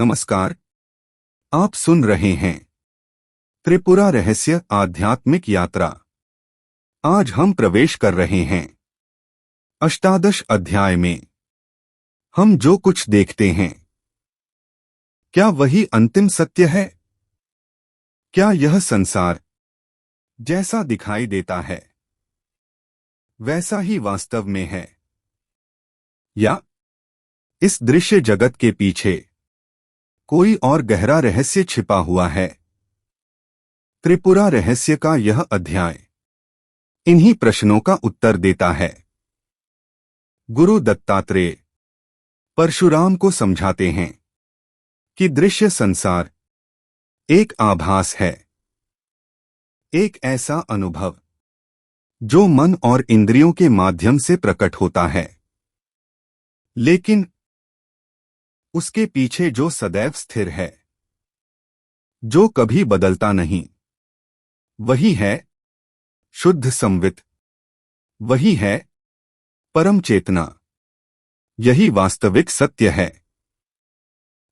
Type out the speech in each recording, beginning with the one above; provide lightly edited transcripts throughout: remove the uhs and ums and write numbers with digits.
नमस्कार। आप सुन रहे हैं त्रिपुरा रहस्य आध्यात्मिक यात्रा। आज हम प्रवेश कर रहे हैं अष्टादश अध्याय में। हम जो कुछ देखते हैं, क्या वही अंतिम सत्य है? क्या यह संसार जैसा दिखाई देता है वैसा ही वास्तव में है, या इस दृश्य जगत के पीछे कोई और गहरा रहस्य छिपा हुआ है? त्रिपुरा रहस्य का यह अध्याय इन्हीं प्रश्नों का उत्तर देता है। गुरु दत्तात्रेय परशुराम को समझाते हैं कि दृश्य संसार एक आभास है, एक ऐसा अनुभव जो मन और इंद्रियों के माध्यम से प्रकट होता है, लेकिन उसके पीछे जो सदैव स्थिर है, जो कभी बदलता नहीं, वही है शुद्ध संवित, वही है परम चेतना। यही वास्तविक सत्य है।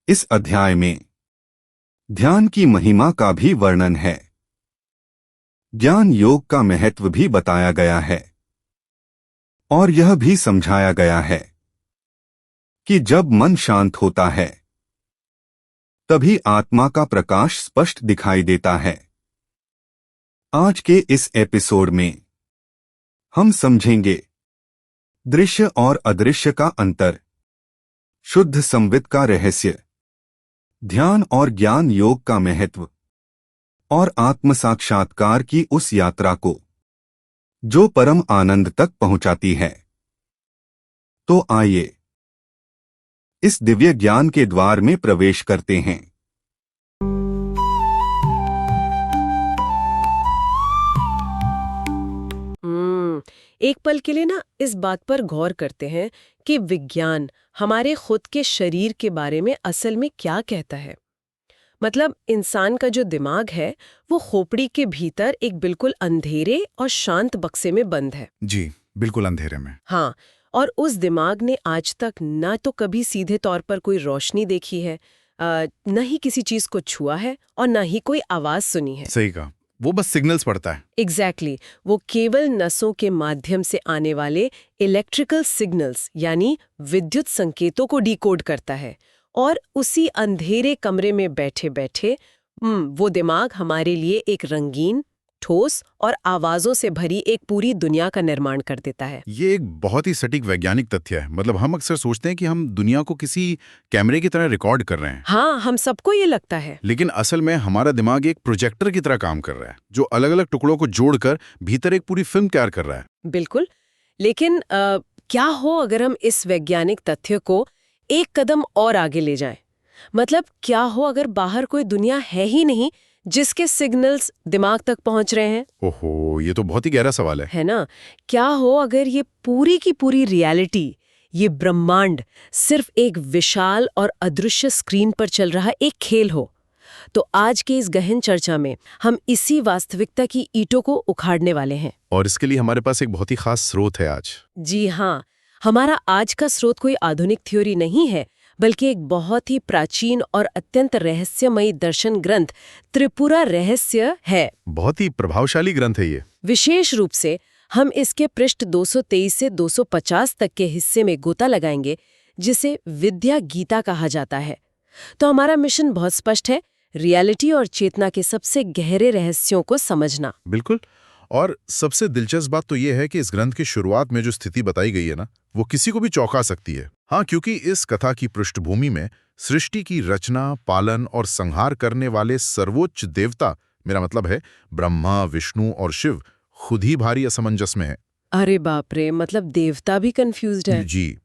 इस अध्याय में ध्यान की महिमा का भी वर्णन है, ज्ञान योग का महत्व भी बताया गया है, और यह भी समझाया गया है कि जब मन शांत होता है तभी आत्मा का प्रकाश स्पष्ट दिखाई देता है। आज के इस एपिसोड में हम समझेंगे दृश्य और अदृश्य का अंतर, शुद्ध संवित का रहस्य, ध्यान और ज्ञान योग का महत्व, और आत्म साक्षात्कार की उस यात्रा को जो परम आनंद तक पहुंचाती है। तो आइए इस दिव्य ज्ञान के द्वार में प्रवेश करते हैं। एक पल के लिए इस बात पर गौर करते हैं कि विज्ञान हमारे खुद के शरीर के बारे में असल में क्या कहता है। मतलब इंसान का जो दिमाग है वो खोपड़ी के भीतर एक बिल्कुल अंधेरे और शांत बक्से में बंद है। जी, बिल्कुल अंधेरे में। हाँ, और उस दिमाग ने आज तक ना तो कभी सीधे तौर पर कोई रोशनी देखी है, न ही किसी चीज को छुआ है, और न ही कोई आवाज सुनी है। सही कहा, वो बस सिग्नल्स पढ़ता है। एग्जैक्टली, वो केवल नसों के माध्यम से आने वाले इलेक्ट्रिकल सिग्नल्स यानी विद्युत संकेतों को डिकोड करता है, और उसी अंधेरे कमरे में बैठे बैठे वो दिमाग हमारे लिए एक रंगीन, ठोस और आवाजों से भरी एक पूरी दुनिया का निर्माण कर देता है। ये एक बहुत ही सटीक वैज्ञानिक तथ्य है। मतलब हम अक्सर सोचते हैं कि हम दुनिया को किसी कैमरे की तरह रिकॉर्ड कर रहे हैं। हाँ, हम सबको ये लगता है। लेकिन असल में हमारा दिमाग एक प्रोजेक्टर की तरह काम कर रहा है, जो अलग अलग टुकड़ों को जोड़कर भीतर एक पूरी फिल्म तैयार कर रहा है। बिल्कुल, लेकिन क्या हो अगर हम इस वैज्ञानिक तथ्य को एक कदम और आगे ले जाएं? मतलब क्या हो अगर बाहर कोई दुनिया है ही नहीं जिसके सिग्नल्स दिमाग तक पहुंच रहे हैं? ओहो, ये तो बहुत ही गहरा सवाल है ना? क्या हो अगर ये पूरी की पूरी रियलिटी, ये ब्रह्मांड सिर्फ एक विशाल और अदृश्य स्क्रीन पर चल रहा एक खेल हो? तो आज के इस गहन चर्चा में हम इसी वास्तविकता की ईंटों को उखाड़ने वाले हैं। और इसके लिए हमारे पास एक बहुत ही खास स्रोत है आज। जी हाँ, हमारा आज का स्रोत कोई आधुनिक थ्योरी नहीं है, बल्कि एक बहुत ही प्राचीन और अत्यंत रहस्यमयी दर्शन ग्रंथ त्रिपुरा रहस्य है। बहुत ही प्रभावशाली ग्रंथ है ये। विशेष रूप से हम इसके पृष्ठ 223 से 250 तक के हिस्से में गोता लगाएंगे, जिसे विद्या गीता कहा जाता है। तो हमारा मिशन बहुत स्पष्ट है, रियलिटी और चेतना के सबसे गहरे रहस्यों को समझना। बिल्कुल। और सबसे दिलचस्प बात तो यह है कि इस ग्रंथ की शुरुआत में जो स्थिति बताई गई है ना, वो किसी को भी चौंका सकती है। हाँ, क्योंकि इस कथा की पृष्ठभूमि में सृष्टि की रचना, पालन और संहार करने वाले सर्वोच्च देवता, मेरा मतलब है ब्रह्मा, विष्णु और शिव, खुद ही भारी असमंजस में है। अरे बाप रे, मतलब देवता भी कंफ्यूज्ड है। जी,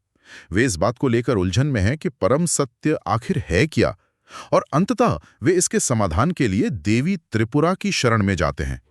वे इस बात को लेकर उलझन में हैं कि परम सत्य आखिर है क्या, और अंततः वे इसके समाधान के लिए देवी त्रिपुरा की शरण में जाते हैं।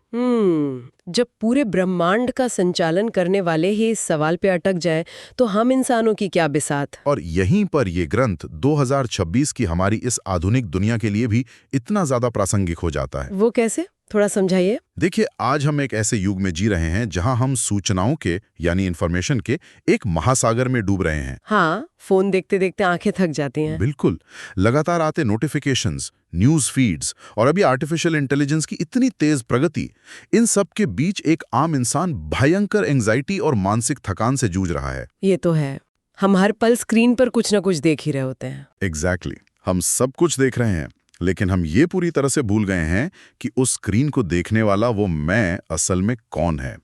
जब पूरे ब्रह्मांड का संचालन करने वाले ही इस सवाल पे अटक जाए तो हम इंसानों की क्या बिसात। और यहीं पर ये ग्रंथ 2026 की हमारी इस आधुनिक दुनिया के लिए भी इतना ज्यादा प्रासंगिक हो जाता है। वो कैसे? थोड़ा समझाइए। देखिए, आज हम एक ऐसे युग में जी रहे हैं जहां हम सूचनाओं के यानी इन्फॉर्मेशन के एक महासागर में डूब रहे हैं। हाँ, फोन देखते देखते आंखें थक जाती हैं। बिल्कुल। लगातार आते नोटिफिकेशंस, न्यूज़ फीड्स और अभी आर्टिफिशियल इंटेलिजेंस की इतनी तेज प्रगति, इन सब के बीच एक आम इंसान भयंकर एंग्जाइटी और मानसिक थकान से जूझ रहा है। ये तो है। हम हर पल स्क्रीन पर कुछ ना कुछ देख ही रहे होते हैं। एग्जैक्टली। हम सब कुछ देख रहे हैं, लेकिन हम ये पूरी तरह से भूल गए हैं कि उस स्क्रीन को देखने वाला वो मैं असल में कौन है।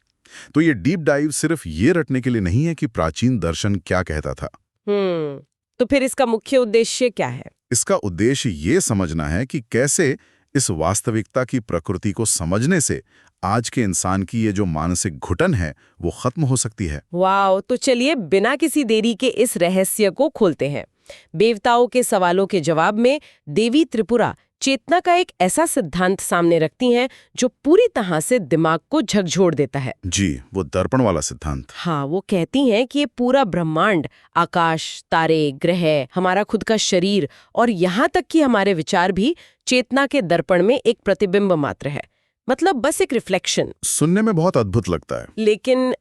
तो ये डीप डाइव सिर्फ ये रटने के लिए नहीं है कि प्राचीन दर्शन क्या कहता था। तो फिर इसका मुख्य उद्देश्य क्या है? इसका उद्देश्य ये समझना है कि कैसे इस वास्तविकता की प्रकृति को समझने से आज के इंसान की ये जो मानसिक घुटन है वो खत्म हो सकती है। वाओ, तो चलिए बिना किसी देरी के इस रहस्य को खोलते हैं। देवताओं के सवालों के जवाब में देवी त्रिपुरा चेतना का एक ऐसा सिद्धांत सामने रखती हैं जो पूरी तरह से दिमाग को झकझोर देता है। जी, वो दर्पण वाला सिद्धांत। हाँ, वो कहती हैं कि ये पूरा ब्रह्मांड, आकाश, तारे, ग्रह, हमारा खुद का शरीर और यहाँ तक कि हमारे विचार भी चेतना के दर्पण में एक प्रतिबिंब मात्र है। मतलब बस एक रिफ्लेक्शन। सुनने में बहुत अद्भुत लगता है, लेकिन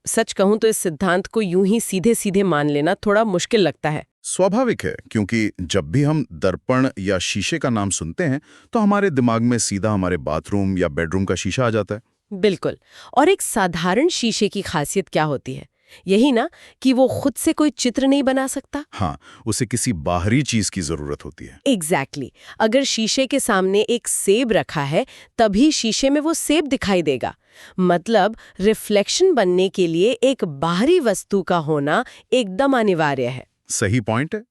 सच कहूं तो इस सिद्धांत को यूं ही सीधे सीधे मान लेना थोड़ा मुश्किल लगता है। स्वाभाविक है, क्योंकि जब भी हम दर्पण या शीशे का नाम सुनते हैं तो हमारे दिमाग में सीधा हमारे बाथरूम या बेडरूम का शीशा आ जाता है। बिल्कुल। और एक साधारण शीशे की खासियत क्या होती है? यही ना कि वो खुद से कोई चित्र नहीं बना सकता। हाँ, उसे किसी बाहरी चीज की जरूरत होती है। एग्जैक्टली। अगर शीशे के सामने एक सेब रखा है तभी शीशे में वो सेब दिखाई देगा। मतलब रिफ्लेक्शन बनने के लिए एक बाहरी वस्तु का होना एकदम अनिवार्य है। सही पॉइंट है।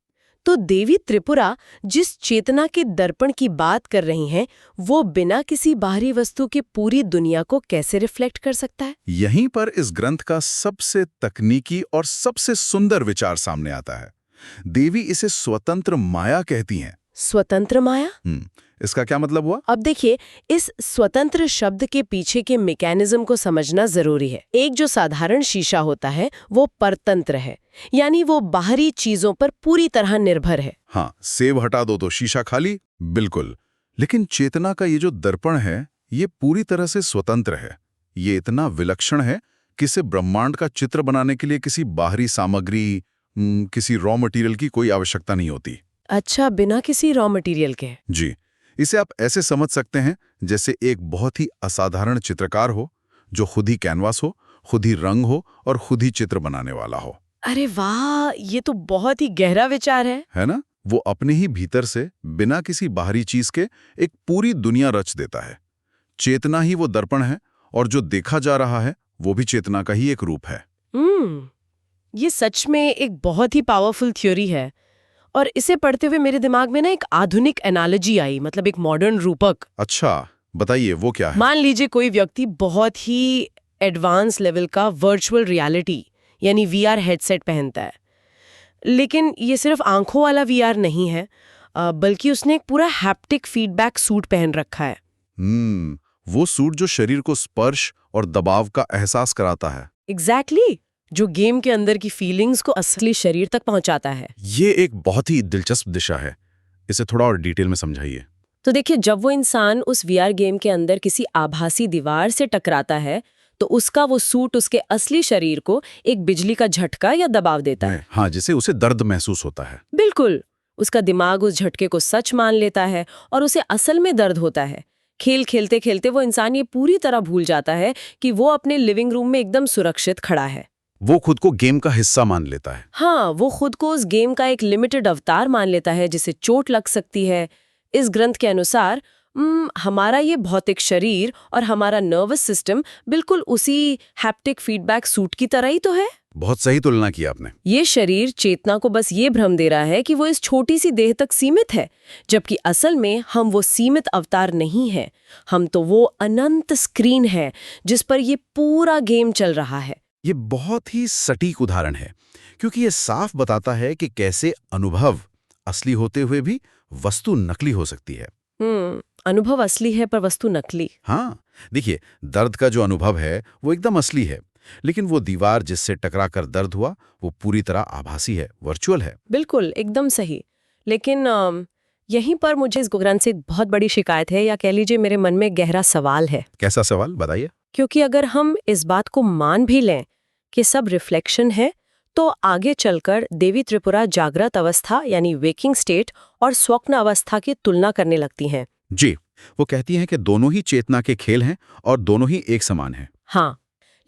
तो देवी त्रिपुरा जिस चेतना के दर्पण की बात कर रही हैं, वो बिना किसी बाहरी वस्तु के पूरी दुनिया को कैसे रिफ्लेक्ट कर सकता है? यहीं पर इस ग्रंथ का सबसे तकनीकी और सबसे सुंदर विचार सामने आता है। देवी इसे स्वतंत्र माया कहती हैं। स्वतंत्र माया? इसका क्या मतलब हुआ? अब देखिए, इस स्वतंत्र शब्द के पीछे के मैकेनिज्म को समझना जरूरी है। एक जो साधारण शीशा होता है वो परतंत्र है, यानी वो बाहरी चीजों पर पूरी तरह निर्भर है। हाँ, सेब हटा दो तो शीशा खाली। बिल्कुल। लेकिन चेतना का ये जो दर्पण है ये पूरी तरह से स्वतंत्र है। ये इतना विलक्षण है कि इसे ब्रह्मांड का चित्र बनाने के लिए किसी बाहरी सामग्री, किसी रॉ मटेरियल की कोई आवश्यकता नहीं होती। अच्छा, बिना किसी रॉ मटेरियल के? जी। इसे आप ऐसे समझ सकते हैं जैसे एक बहुत ही असाधारण चित्रकार हो जो खुद ही कैनवास हो, खुद ही रंग हो और खुद ही चित्र बनाने वाला हो। अरे वाह, ये तो बहुत ही गहरा विचार है ना? वो अपने ही भीतर से बिना किसी बाहरी चीज के एक पूरी दुनिया रच देता है। चेतना ही वो दर्पण है और जो देखा जा रहा है वो भी चेतना का ही एक रूप है। ये सच में एक बहुत ही पावरफुल थ्योरी है। और इसे पढ़ते हुए मेरे दिमाग में ना एक आधुनिक एनालॉजी आई, मतलब एक मॉडर्न रूपक। अच्छा, बताइए वो क्या है? मान लीजिए कोई व्यक्ति बहुत ही एडवांस लेवल का वर्चुअल रियलिटी यानी वीआर हेडसेट पहनता है, लेकिन ये सिर्फ आंखों वाला वीआर नहीं है, बल्कि उसने एक पूरा हैप्टिक फीडबैक सूट पहन रखा है। वो सूट जो शरीर को स्पर्श और दबाव का एहसास कराता है। एग्जैक्टली, जो गेम के अंदर की फीलिंग्स को असली शरीर तक पहुंचाता है। ये एक बहुत ही दिलचस्प दिशा है। इसे थोड़ा और डिटेल में समझाइए। तो देखिए, जब वो इंसान उस वीआर गेम के अंदर किसी आभासी दीवार से टकराता है तो उसका वो सूट उसके असली शरीर को एक बिजली का झटका या दबाव देता है। हाँ, जिससे उसे दर्द महसूस होता है। बिल्कुल। उसका दिमाग उस झटके को सच मान लेता है और उसे असल में दर्द होता है। खेल खेलते खेलते वो इंसान ये पूरी तरह भूल जाता है कि वो अपने लिविंग रूम में एकदम सुरक्षित खड़ा है। वो खुद को गेम का हिस्सा मान लेता है। हाँ, वो खुद को उस गेम का एक लिमिटेड अवतार मान लेता है जिसे चोट लग सकती है। इस ग्रंथ के अनुसार हमारा ये भौतिक शरीर और हमारा नर्वस सिस्टम बिल्कुल उसी हैप्टिक फीडबैक सूट की तरह ही तो है। बहुत सही तुलना की आपने। ये शरीर चेतना को बस ये भ्रम दे रहा है कि वो इस छोटी सी देह तक सीमित है, जबकि असल में हम वो सीमित अवतार नहीं है। हम तो वो अनंत स्क्रीन है जिस पर ये पूरा गेम चल रहा है। ये बहुत ही सटीक उदाहरण है, क्योंकि ये साफ बताता है कि कैसे अनुभव असली होते हुए भी वस्तु नकली हो सकती है। अनुभव असली है पर वस्तु नकली। हाँ, देखिए, दर्द का जो अनुभव है वो एकदम असली है, लेकिन वो दीवार जिससे टकराकर दर्द हुआ वो पूरी तरह आभासी है, वर्चुअल है। बिल्कुल, एकदम सही। लेकिन यहीं पर मुझे इस ग्रंथ से एक बहुत बड़ी शिकायत है, या कह लीजिए मेरे मन में गहरा सवाल है। कैसा सवाल, बताइए। क्योंकि अगर हम इस बात को मान भी लें कि सब रिफ्लेक्शन है, तो आगे चलकर देवी त्रिपुरा जागृत अवस्था यानी वेकिंग स्टेट और स्वप्न अवस्था की तुलना करने लगती हैं। जी, वो कहती हैं कि दोनों ही चेतना के खेल हैं और दोनों ही एक समान हैं। हाँ,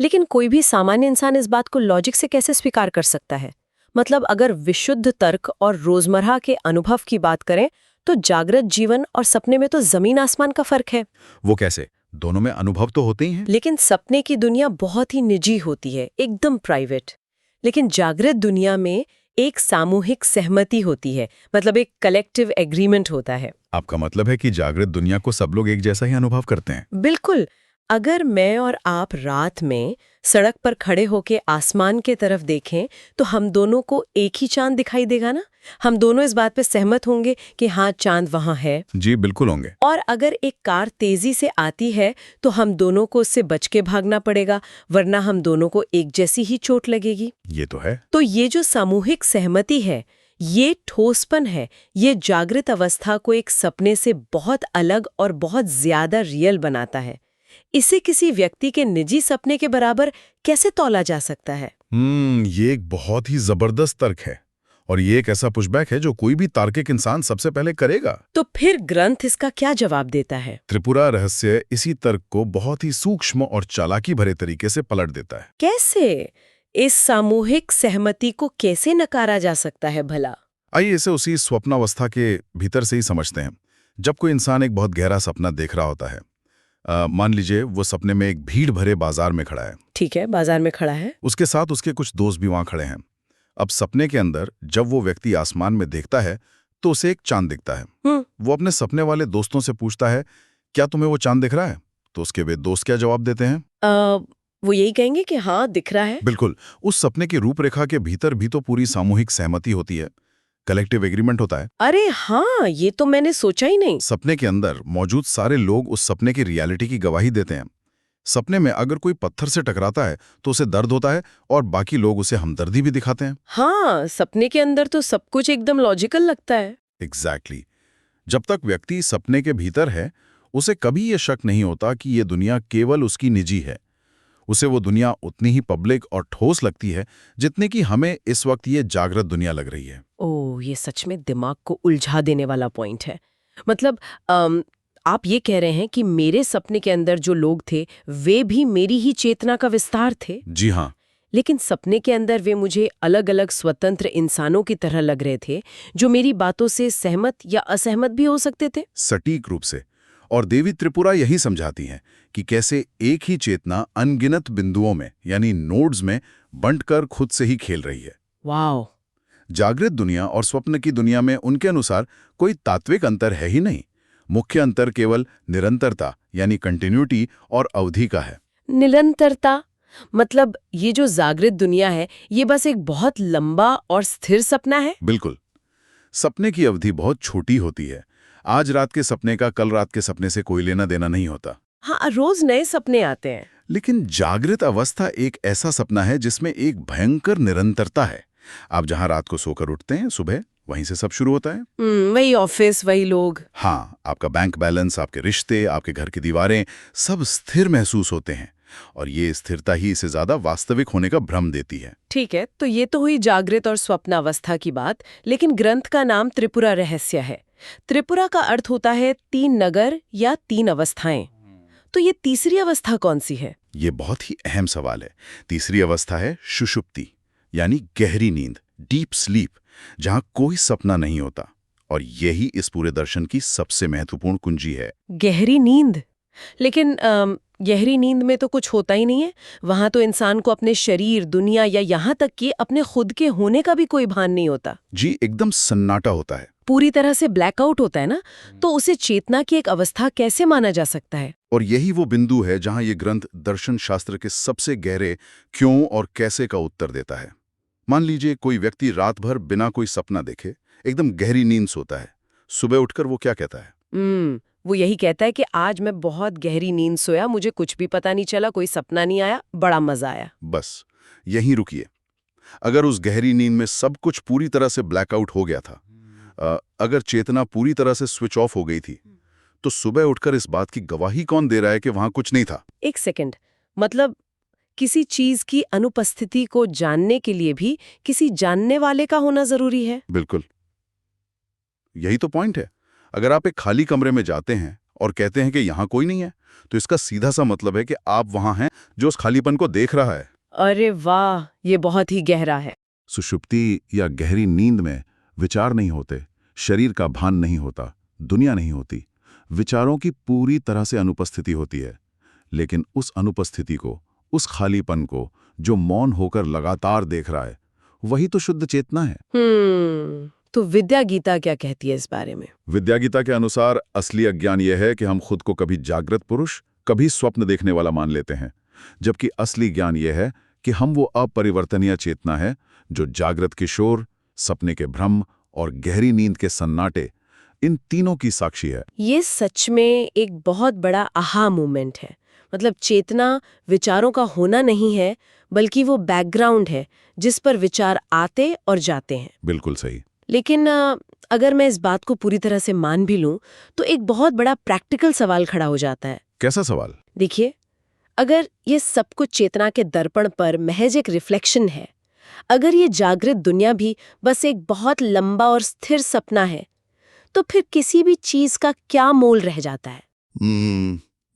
लेकिन कोई भी सामान्य इंसान इस बात को लॉजिक से कैसे स्वीकार कर सकता है? मतलब अगर विशुद्ध तर्क और रोजमर्रा के अनुभव की बात करें, तो जागृत जीवन और सपने में तो जमीन आसमान का फर्क है। वो कैसे? दोनों में अनुभव तो होते ही हैं। लेकिन सपने की दुनिया बहुत ही निजी होती है, एकदम प्राइवेट। लेकिन जागृत दुनिया में एक सामूहिक सहमति होती है, मतलब एक कलेक्टिव एग्रीमेंट होता है। आपका मतलब है कि जागृत दुनिया को सब लोग एक जैसा ही अनुभव करते हैं? बिल्कुल। अगर मैं और आप रात में सड़क पर खड़े होके आसमान के तरफ देखें, तो हम दोनों को एक ही चांद दिखाई देगा ना? हम दोनों इस बात पे सहमत होंगे कि हाँ, चांद वहाँ है। जी बिल्कुल होंगे। और अगर एक कार तेजी से आती है, तो हम दोनों को उससे बच के भागना पड़ेगा, वरना हम दोनों को एक जैसी ही चोट लगेगी। ये तो है। तो ये जो सामूहिक सहमति है, ये ठोसपन है, ये जागृत अवस्था को एक सपने से बहुत अलग और बहुत ज्यादा रियल बनाता है। इसे किसी व्यक्ति के निजी सपने के बराबर कैसे तौला जा सकता है? ये एक बहुत ही जबरदस्त तर्क है, और ये एक ऐसा पुशबैक है जो कोई भी तार्किक इंसान सबसे पहले करेगा। तो फिर ग्रंथ इसका क्या जवाब देता है? त्रिपुरा रहस्य इसी तर्क को बहुत ही सूक्ष्म और चालाकी भरे तरीके से पलट देता है। कैसे? इस सामूहिक सहमति को कैसे नकारा जा सकता है भला? आइए इसे उसी स्वप्नावस्था के भीतर से ही समझते हैं। जब कोई इंसान एक बहुत गहरा सपना देख रहा होता है, मान लीजिए वो सपने में एक भीड़ भरे बाजार में खड़ा है। ठीक है, बाजार में खड़ा है। उसके साथ उसके कुछ दोस्त भी वहां खड़े हैं। अब सपने के अंदर जब वो व्यक्ति आसमान में देखता है, तो उसे एक चांद दिखता है। वो अपने सपने वाले दोस्तों से पूछता है, क्या तुम्हें वो चांद दिख रहा है? तो उसके वे दोस्त क्या जवाब देते हैं? वो यही कहेंगे कि हाँ, दिख रहा है। बिल्कुल। उस सपने की रूपरेखा के भीतर भी तो पूरी सामूहिक सहमति होती है, कलेक्टिव एग्रीमेंट होता है। अरे हाँ, ये तो मैंने सोचा ही नहीं। सपने के अंदर मौजूद सारे लोग उस सपने की रियलिटी की गवाही देते हैं। सपने में अगर कोई पत्थर से टकराता है तो उसे दर्द होता है, और बाकी लोग उसे हमदर्दी भी दिखाते हैं। हाँ, सपने के अंदर तो सब कुछ एकदम लॉजिकल लगता है। एग्जैक्टली। जब तक व्यक्ति सपने के भीतर है, उसे कभी ये शक नहीं होता कि ये दुनिया केवल उसकी निजी है। उसे वो दुनिया उतनी ही पब्लिक और ठोस लगती है जितनी कि हमें इस वक्त ये जागृत दुनिया लग रही है। ओह, ये सच में दिमाग को उलझा देने वाला पॉइंट है। मतलब आप ये कह रहे हैं कि मेरे सपने के अंदर जो लोग थे, वे भी मेरी ही चेतना का विस्तार थे? जी हाँ। लेकिन सपने के अंदर वे मुझे अलग अलग स्वतंत्र इंसानों की तरह लग रहे थे, जो मेरी बातों से सहमत या असहमत भी हो सकते थे। सटीक रूप से। और देवी त्रिपुरा यही समझाती हैं कि कैसे एक ही चेतना अनगिनत बिंदुओं में यानी नोड्स में बंटकर खुद से ही खेल रही है। वाह! जागृत दुनिया और स्वप्न की दुनिया में उनके अनुसार कोई तात्विक अंतर है ही नहीं। मुख्य अंतर केवल निरंतरता यानी कंटिन्यूटी और अवधि का है। निरंतरता मतलब ये जो जागृत दुनिया है, ये बस एक बहुत लंबा और स्थिर सपना है? बिल्कुल। सपने की अवधि बहुत छोटी होती है। आज रात के सपने का कल रात के सपने से कोई लेना देना नहीं होता। हाँ, रोज नए सपने आते हैं। लेकिन जागृत अवस्था एक ऐसा सपना है जिसमें एक भयंकर निरंतरता है। आप जहां रात को सोकर उठते हैं, सुबह वहीं से सब शुरू होता है। वही ऑफिस, वही लोग। हाँ, आपका बैंक बैलेंस, आपके रिश्ते, आपके घर की दीवारें सब स्थिर महसूस होते हैं, और ये स्थिरता ही इसे ज्यादा वास्तविक होने का भ्रम देती है। ठीक है, तो ये तो हुई जागृत और स्वप्नावस्था की बात, लेकिन ग्रंथ का नाम त्रिपुरा रहस्य है। त्रिपुरा का अर्थ होता है 3 नगर या 3 अवस्थाएं। तो ये तीसरी अवस्था कौन सी है? ये बहुत ही अहम सवाल है। तीसरी अवस्था है सुषुप्ति, यानी गहरी नींद, डीप स्लीप, जहां कोई सपना नहीं होता। और यही इस पूरे दर्शन की सबसे महत्वपूर्ण कुंजी है। गहरी नींद? लेकिन गहरी नींद में तो कुछ होता ही नहीं है। वहां तो इंसान को अपने शरीर, दुनिया या यहाँ तक कि अपने खुद के होने का भी कोई भान नहीं होता। जी, एकदम सन्नाटा होता है, पूरी तरह से ब्लैकआउट होता है ना। तो उसे चेतना की एक अवस्था कैसे माना जा सकता है? और यही वो बिंदु है जहां ये ग्रंथ दर्शन शास्त्र के सबसे गहरे क्यों और कैसे का उत्तर देता है। मान लीजिए कोई व्यक्ति रात भर बिना कोई सपना देखे एकदम गहरी नींद सोता है। सुबह उठकर वो क्या कहता है? वो यही कहता है कि आज मैं बहुत गहरी नींद सोया, मुझे कुछ भी पता नहीं चला, कोई सपना नहीं आया, बड़ा मजा आया। बस यहीं रुकिए। अगर उस गहरी नींद में सब कुछ पूरी तरह से ब्लैकआउट हो गया था, अगर चेतना पूरी तरह से स्विच ऑफ हो गई थी तो सुबह उठकर इस बात की गवाही कौन दे रहा है कि वहां कुछ नहीं था? एक सेकंड, मतलब किसी चीज की अनुपस्थिति को जानने के लिए भी किसी जानने वाले का होना जरूरी है? बिल्कुल, यही तो पॉइंट है। अगर आप एक खाली कमरे में जाते हैं और कहते हैं कि यहां कोई नहीं है, तो इसका सीधा सा मतलब है कि आप वहां हैं जो उस खालीपन को देख रहा है। अरे वाह, ये बहुत ही गहरा है। सुषुप्ति या गहरी नींद में विचार नहीं होते, शरीर का भान नहीं होता, दुनिया नहीं होती, विचारों की पूरी तरह से अनुपस्थिति होती है। लेकिन उस अनुपस्थिति को, उस खालीपन को जो मौन होकर लगातार देख रहा है, वही तो शुद्ध चेतना है। तो विद्या गीता क्या कहती है इस बारे में? विद्या गीता के अनुसार असली अज्ञान यह है कि हम खुद को कभी जागृत पुरुष, कभी स्वप्न देखने वाला मान लेते हैं, जबकि असली ज्ञान यह है कि हम वो अपरिवर्तनीय चेतना है जो जागृत किशोर, सपने के भ्रम और गहरी नींद के सन्नाटे, इन तीनों की साक्षी है। ये सच में एक बहुत बड़ा आहा मोमेंट है। मतलब चेतना विचारों का होना नहीं है, बल्कि वो बैकग्राउंड है जिस पर विचार आते और जाते हैं। बिल्कुल सही। लेकिन अगर मैं इस बात को पूरी तरह से मान भी लूं, तो एक बहुत बड़ा प्रैक्टिकल सवाल खड़ा हो जाता है। कैसा सवाल? देखिए, अगर ये सब कुछ चेतना के दर्पण पर महज एक रिफ्लेक्शन है, अगर ये जागृत दुनिया भी बस एक बहुत लंबा और स्थिर सपना है, तो फिर किसी भी चीज का क्या मोल रह जाता है?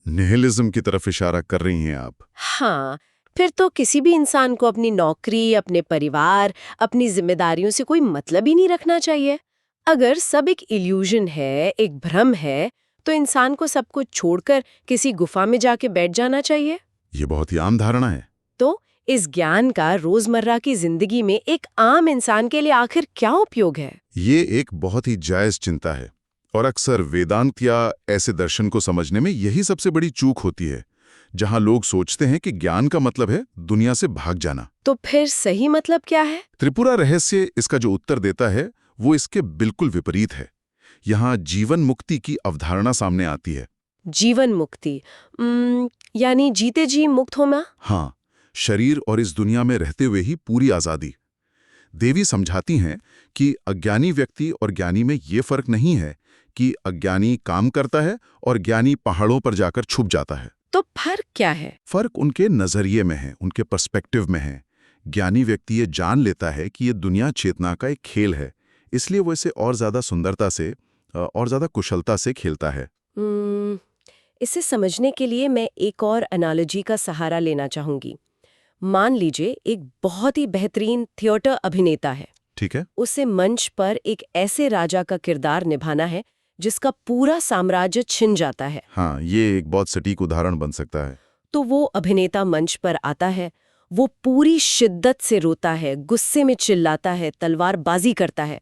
निहिलिज्म की तरफ इशारा कर रही हैं आप। हाँ, फिर तो किसी भी इंसान को अपनी नौकरी, अपने परिवार, अपनी जिम्मेदारियों से कोई मतलब ही नहीं रखना चाहिए। अगर सब एक इल्यूजन है, एक भ्रम है, तो इंसान को सब कुछ छोड़कर किसी गुफा में जाके बैठ जाना चाहिए। ये बहुत ही आम धारणा है। तो इस ज्ञान का रोजमर्रा की जिंदगी में एक आम इंसान के लिए आखिर क्या उपयोग है? ये एक बहुत ही जायज चिंता है और अक्सर वेदांत या ऐसे दर्शन को समझने में यही सबसे बड़ी चूक होती है, जहां लोग सोचते हैं कि ज्ञान का मतलब है दुनिया से भाग जाना। तो फिर सही मतलब क्या है? त्रिपुरा रहस्य इसका जो उत्तर देता है वो इसके बिल्कुल विपरीत है। यहाँ जीवन मुक्ति की अवधारणा सामने आती है। जीवन मुक्ति यानी जीते जी मुक्त होना? हाँ, शरीर और इस दुनिया में रहते हुए ही पूरी आजादी। देवी समझाती हैं कि अज्ञानी व्यक्ति और ज्ञानी में ये फर्क नहीं है कि अज्ञानी काम करता है और ज्ञानी पहाड़ों पर जाकर छुप जाता है। तो फर्क क्या है? फर्क उनके नजरिए में है, उनके पर्सपेक्टिव में है। ज्ञानी व्यक्ति ये जान लेता है कि ये दुनिया चेतना का एक खेल है, इसलिए वो इसे और ज्यादा सुंदरता से और ज्यादा कुशलता से खेलता है। इसे समझने के लिए मैं एक और एनालॉजी का सहारा लेना चाहूंगी। मान लीजिए एक बहुत ही बेहतरीन थिएटर अभिनेता है। ठीक है। उसे मंच पर एक ऐसे राजा का किरदार निभाना है जिसका पूरा साम्राज्य छिन जाता है। हाँ, ये एक बहुत सटीक उदाहरण बन सकता है। तो वो अभिनेता मंच पर आता है, वो पूरी शिद्दत से रोता है, गुस्से में चिल्लाता है, तलवारबाजी करता है।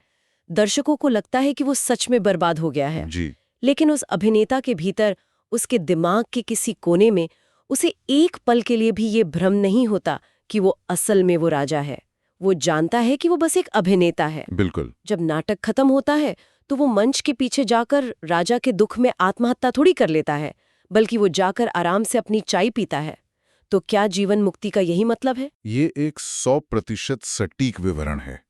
दर्शकों को लगता है कि वो सच में बर्बाद हो गया है। जी। लेकिन उस अभिनेता के भीतर, उसके दिमाग के किसी कोने में, उसे एक पल के लिए भी ये भ्रम नहीं होता कि वो असल में वो राजा है। वो जानता है कि वो बस एक अभिनेता है। बिल्कुल। जब नाटक खत्म होता है तो वो मंच के पीछे जाकर राजा के दुख में आत्महत्या थोड़ी कर लेता है, बल्कि वो जाकर आराम से अपनी चाय पीता है। तो क्या जीवन मुक्ति का यही मतलब है? ये एक 100% सटीक विवरण है।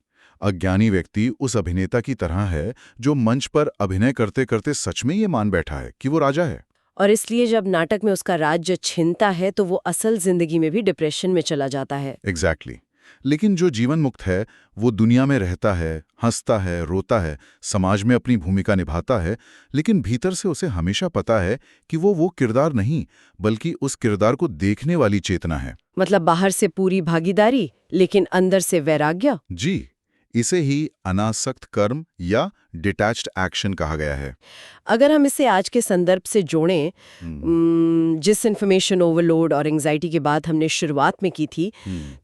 अज्ञानी व्यक्ति उस अभिनेता की तरह है जो मंच पर अभिनय करते करते सच में ये मान बैठा है कि वो राजा है। और इसलिए जब नाटक में उसका राज्य छिनता है तो वो असल जिंदगी में भी डिप्रेशन में चला जाता है। एग्जैक्टली। लेकिन जो जीवन मुक्त है वो दुनिया में रहता है, हंसता है, रोता है, समाज में अपनी भूमिका निभाता है, लेकिन भीतर से उसे हमेशा पता है कि वो किरदार नहीं, बल्कि उस किरदार को देखने वाली चेतना है। मतलब बाहर से पूरी भागीदारी, लेकिन अंदर से वैराग्य। जी, इसे ही अनासक्त कर्म या डिटैच्ड एक्शन कहा गया है। अगर हम इसे आज के संदर्भ से जोड़ें, जिस इन्फॉर्मेशन ओवरलोड और एंजाइटी की बात हमने शुरुआत में की थी,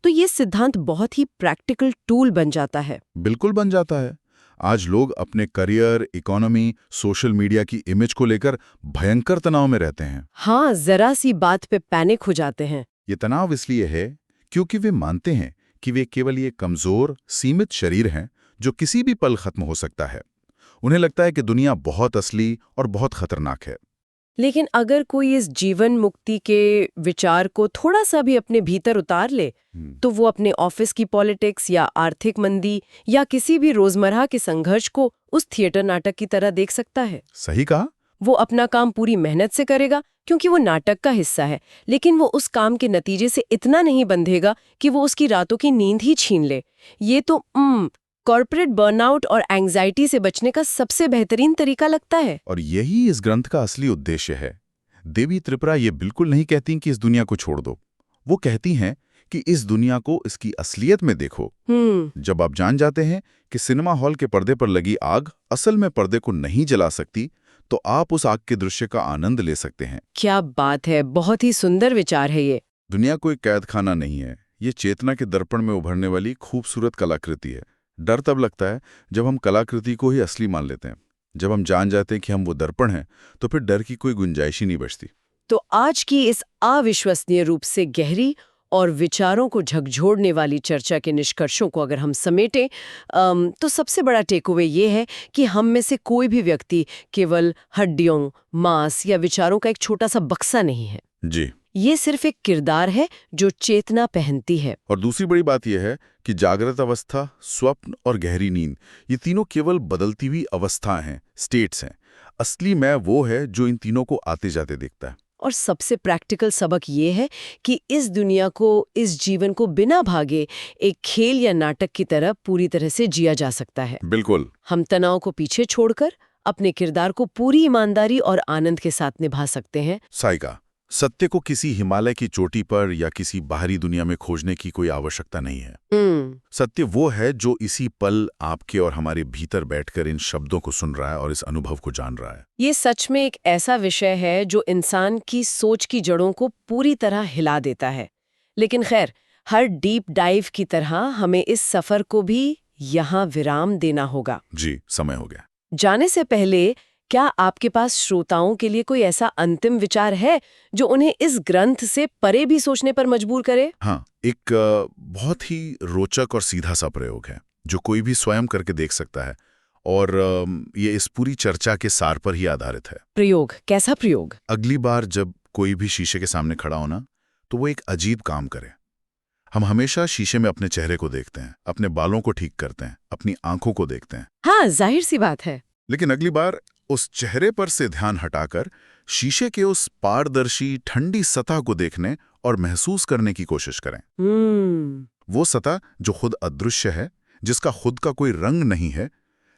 तो ये सिद्धांत बहुत ही प्रैक्टिकल टूल बन जाता है। बिल्कुल बन जाता है। आज लोग अपने करियर, इकोनॉमी, सोशल मीडिया की इमेज को लेकर भयंकर तनाव में रहते हैं। हाँ, जरा सी बात पे पैनिक हो जाते हैं। ये तनाव इसलिए है क्योंकि वे मानते हैं कि वे केवल ये कमजोर, सीमित शरीर हैं जो किसी भी पल खत्म हो सकता है। उन्हें लगता है कि दुनिया बहुत असली और बहुत खतरनाक है। लेकिन अगर कोई इस जीवन मुक्ति के विचार को थोड़ा सा भी अपने भीतर उतार ले, तो वो अपने ऑफिस की पॉलिटिक्स या आर्थिक मंदी या किसी भी रोजमर्रा के संघर्ष को उस थिएटर नाटक की तरह देख सकता है। सही कहा। वो अपना काम पूरी मेहनत से करेगा क्योंकि वो नाटक का हिस्सा है, लेकिन वो उस काम के नतीजे से इतना नहीं बंधेगा कि वो उसकी रातों की नींद ही छीन ले। ये तो कॉर्पोरेट बर्नआउट और एंग्जाइटी से बचने का सबसे बेहतरीन तरीका लगता है। और यही इस ग्रंथ का असली उद्देश्य है। देवी त्रिपुरा ये बिल्कुल नहीं कहती कि इस दुनिया को छोड़ दो। वो कहती हैं कि इस दुनिया को इसकी असलियत में देखो। जब आप जान जाते हैं कि सिनेमा हॉल के पर्दे पर लगी आग असल में पर्दे को नहीं जला सकती, तो आप उस आग के दृश्य का आनंद ले सकते हैं। क्या बात है, बहुत ही सुंदर विचार है ये। दुनिया कोई कैद खाना नहीं है, ये चेतना के दर्पण में उभरने वाली खूबसूरत कलाकृति है। डर तब लगता है जब हम कलाकृति को ही असली मान लेते हैं। जब हम जान जाते हैं कि हम वो दर्पण हैं, तो फिर डर की कोई गुंजाइश ही नहीं बचती। तो आज की इस अविश्वसनीय रूप से गहरी और विचारों को झकझोरने वाली चर्चा के निष्कर्षों को अगर हम समेटें, तो सबसे बड़ा टेकअवे ये है कि हम में से कोई भी व्यक्ति केवल हड्डियों, मांस या विचारों का एक छोटा सा बक्सा नहीं है। जी, ये सिर्फ एक किरदार है जो चेतना पहनती है। और दूसरी बड़ी बात यह है कि जागृत अवस्था, स्वप्न और गहरी नींद, ये तीनों केवल बदलती हुई अवस्थाएं हैं, स्टेट्स हैं। असली मैं वो है जो इन तीनों को आते जाते देखता है। और सबसे प्रैक्टिकल सबक ये है कि इस दुनिया को, इस जीवन को बिना भागे एक खेल या नाटक की तरह पूरी तरह से जिया जा सकता है। बिल्कुल। हम तनाव को पीछे छोड़कर अपने किरदार को पूरी ईमानदारी और आनंद के साथ निभा सकते हैं। साइका, सत्य को किसी हिमालय की चोटी पर या किसी बाहरी दुनिया में खोजने की कोई आवश्यकता नहीं है। सत्य वो है जो इसी पल आपके और हमारे भीतर बैठकर इन शब्दों को सुन रहा है और इस अनुभव को जान रहा है। ये सच में एक ऐसा विषय है जो इंसान की सोच की जड़ों को पूरी तरह हिला देता है। लेकिन खैर, हर डीप डाइव की तरह हमें इस सफर को भी यहाँ विराम देना होगा। जी, समय हो गया। जाने से पहले क्या आपके पास श्रोताओं के लिए कोई ऐसा अंतिम विचार है जो उन्हें इस ग्रंथ से परे भी सोचने पर मजबूर करे? हाँ, एक बहुत ही रोचक और सीधा सा प्रयोग है जो कोई भी स्वयं करके देख सकता है, और ये इस पूरी चर्चा के सार पर ही आधारित है। प्रयोग? कैसा प्रयोग? अगली बार जब कोई भी शीशे के सामने खड़ा हो ना, तो वो एक अजीब काम करे। हम हमेशा शीशे में अपने चेहरे को देखते हैं, अपने बालों को ठीक करते हैं, अपनी आंखों को देखते हैं। हाँ, जाहिर सी बात है। लेकिन अगली बार उस चेहरे पर से ध्यान हटाकर शीशे के उस पारदर्शी ठंडी सतह को देखने और महसूस करने की कोशिश करें। वो सतह जो खुद अदृश्य है, जिसका खुद का कोई रंग नहीं है,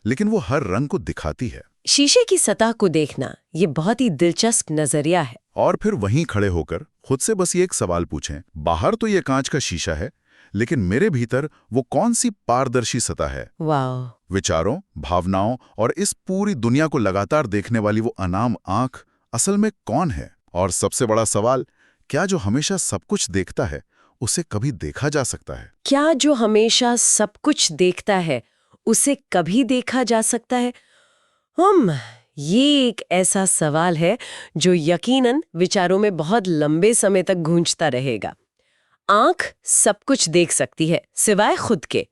लेकिन वो हर रंग को दिखाती है। शीशे की सतह को देखना, ये बहुत ही दिलचस्प नजरिया है। और फिर वहीं खड़े होकर खुद से बस ये एक सवाल पूछें, बाहर तो ये कांच का शीशा है, लेकिन मेरे भीतर वो कौन सी पारदर्शी सतह है? वाह! विचारों, भावनाओं और इस पूरी दुनिया को लगातार देखने वाली वो अनाम आंख असल में कौन है? और सबसे बड़ा सवाल, क्या जो हमेशा सब कुछ देखता है उसे कभी देखा जा सकता है? क्या जो हमेशा सब कुछ देखता है उसे कभी देखा जा सकता है? ये एक ऐसा सवाल है जो यकीनन विचारों में बहुत लंबे समय तक गूंजता रहेगा। आंख सब कुछ देख सकती है सिवाय खुद के।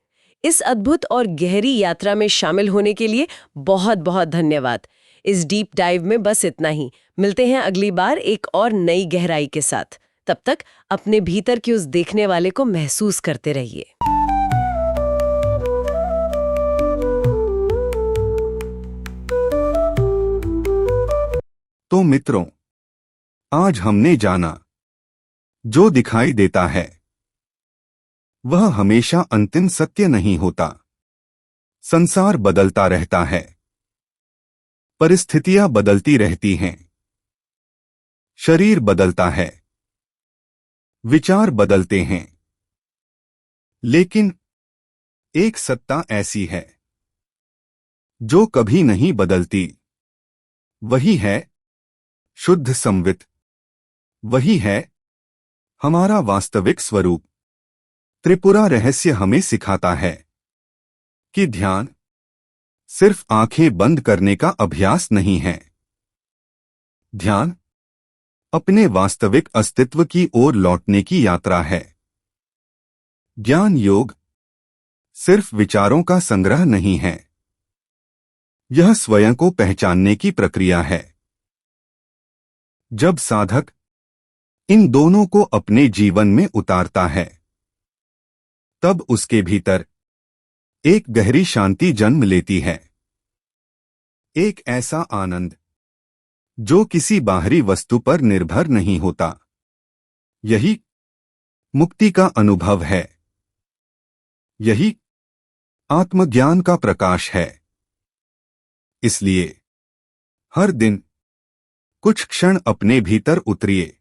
इस अद्भुत और गहरी यात्रा में शामिल होने के लिए बहुत बहुत धन्यवाद। इस डीप डाइव में बस इतना ही। मिलते हैं अगली बार एक और नई गहराई के साथ। तब तक अपने भीतर के उस देखने वाले को महसूस करते रहिए। तो मित्रों, आज हमने जाना, जो दिखाई देता है वह हमेशा अंतिम सत्य नहीं होता। संसार बदलता रहता है, परिस्थितियां बदलती रहती हैं, शरीर बदलता है, विचार बदलते हैं, लेकिन एक सत्ता ऐसी है जो कभी नहीं बदलती। वही है शुद्ध संवित, वही है हमारा वास्तविक स्वरूप। त्रिपुरा रहस्य हमें सिखाता है कि ध्यान सिर्फ आंखें बंद करने का अभ्यास नहीं है। ध्यान अपने वास्तविक अस्तित्व की ओर लौटने की यात्रा है। ज्ञान योग सिर्फ विचारों का संग्रह नहीं है, यह स्वयं को पहचानने की प्रक्रिया है। जब साधक इन दोनों को अपने जीवन में उतारता है, तब उसके भीतर एक गहरी शांति जन्म लेती है। एक ऐसा आनंद जो किसी बाहरी वस्तु पर निर्भर नहीं होता। यही मुक्ति का अनुभव है। यही आत्मज्ञान का प्रकाश है। इसलिए हर दिन कुछ क्षण अपने भीतर उतरिए,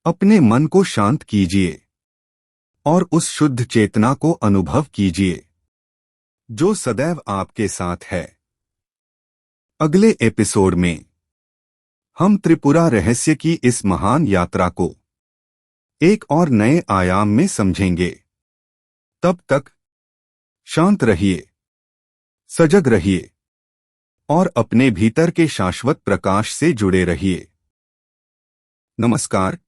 अपने मन को शांत कीजिए और उस शुद्ध चेतना को अनुभव कीजिए जो सदैव आपके साथ है। अगले एपिसोड में हम त्रिपुरा रहस्य की इस महान यात्रा को एक और नए आयाम में समझेंगे। तब तक शांत रहिए, सजग रहिए और अपने भीतर के शाश्वत प्रकाश से जुड़े रहिए। नमस्कार।